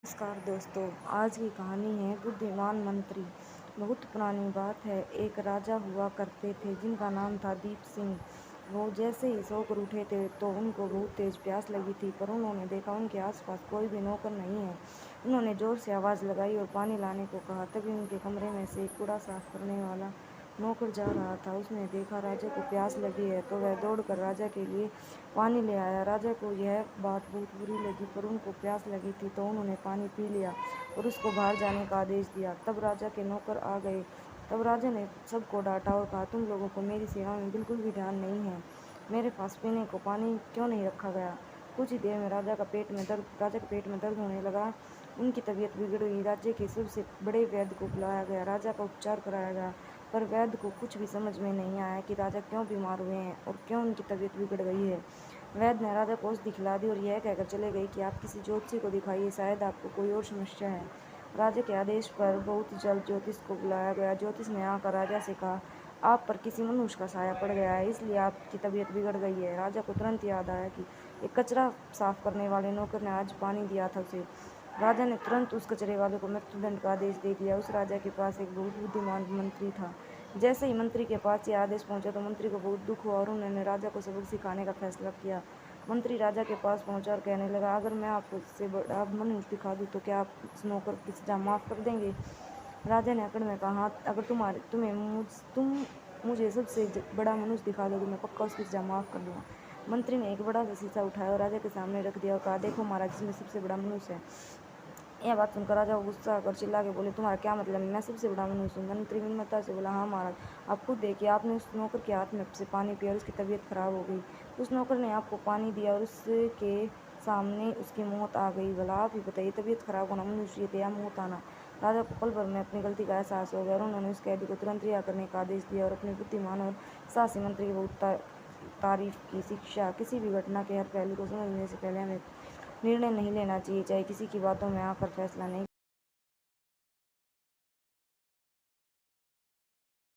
नमस्कार दोस्तों, आज की कहानी है बुद्धिमान मंत्री। बहुत पुरानी बात है। एक राजा हुआ करते थे जिनका नाम था दीप सिंह। वो जैसे ही सोकर उठे थे तो उनको बहुत तेज प्यास लगी थी, पर उन्होंने देखा उनके आसपास कोई भी नौकर नहीं है। उन्होंने जोर से आवाज़ लगाई और पानी लाने को कहा। तभी उनके कमरे में से एक कूड़ा साफ करने वाला नौकर जा रहा था। उसने देखा राजा को प्यास लगी है तो वह दौड़कर राजा के लिए पानी ले आया। राजा को यह बात बहुत बुरी लगी, पर उनको प्यास लगी थी तो उन्होंने पानी पी लिया और उसको बाहर जाने का आदेश दिया। तब राजा के नौकर आ गए। तब राजा ने सबको डांटा और कहा, तुम लोगों को मेरी सेवा में बिल्कुल भी ध्यान नहीं है। मेरे पास पीने को पानी क्यों नहीं रखा गया? कुछ ही देर में राजा के पेट में दर्द होने लगा। उनकी तबीयत बिगड़ गई। राज्य के सबसे बड़े वैद्य को बुलाया गया। राजा का उपचार कराया गया, पर वैद्य को कुछ भी समझ में नहीं आया कि राजा क्यों बीमार हुए हैं और क्यों उनकी तबीयत बिगड़ गई है। वैद्य ने राजा को औषधि खिला दी और यह कहकर चले गए कि आप किसी ज्योतिषी को दिखाइए, शायद आपको कोई और समस्या है। राजा के आदेश पर बहुत जल्द ज्योतिष को बुलाया गया। ज्योतिष ने आकर राजा से कहा, आप पर किसी मनुष्य का साया पड़ गया है, इसलिए आपकी तबीयत बिगड़ गई है। राजा को तुरंत याद आया कि एक कचरा साफ करने वाले नौकर ने आज पानी दिया था उसे। राजा ने तुरंत उस कचरे वाले को मृत्युदंड का आदेश दे दिया। उस राजा के पास एक बहुत बुद्धिमान मंत्री था। जैसे ही मंत्री के पास यह आदेश पहुंचा तो मंत्री को बहुत दुख हुआ और उन्होंने राजा को सबक सिखाने का फैसला किया। मंत्री राजा के पास पहुंचा और कहने लगा, अगर मैं आपको इससे बड़ा मनुष्य दिखा दूं तो क्या आप इस नौकर की सजा माफ़ कर देंगे? राजा ने अकड़ में कहा, हाँ, अगर तुम मुझे सबसे बड़ा मनुष्य दिखा दोगे, मैं पक्का उसकी सजा माफ़ कर दूंगा। मंत्री ने एक बड़ा सा शीशा उठाया और राजा के सामने रख दिया और कहा, देखो महाराज, इसमें सबसे बड़ा मनुष्य है। यह बात सुनकर राजा को गुस्सा आकर चिल्ला के बोले, तुम्हारा क्या मतलब है? मैं सबसे बड़ा मनुष्य हूँ? मंत्री विनम्रता से बोला, हाँ महाराज, आप खुद देखिए, आपने उस नौकर के हाथ में से पानी पिया और उसकी तबीयत खराब हो गई। उस नौकर ने आपको पानी दिया और उसके सामने उसकी मौत आ गई। भला आप ही बताइए, तबीयत खराब होना मनुष्य या मौत आना? राजा को पल भर में अपनी गलती का एहसास हो गया और उन्होंने उस कैदी को तुरंत रिहा करने का आदेश दिया और अपने बुद्धिमान और साहसी मंत्री की बहुत तारीफ की। शिक्षा: किसी भी घटना के हर पहलू को समझने से पहले हमें निर्णय नहीं लेना चाहिए, चाहे किसी की बातों में आकर फैसला नहीं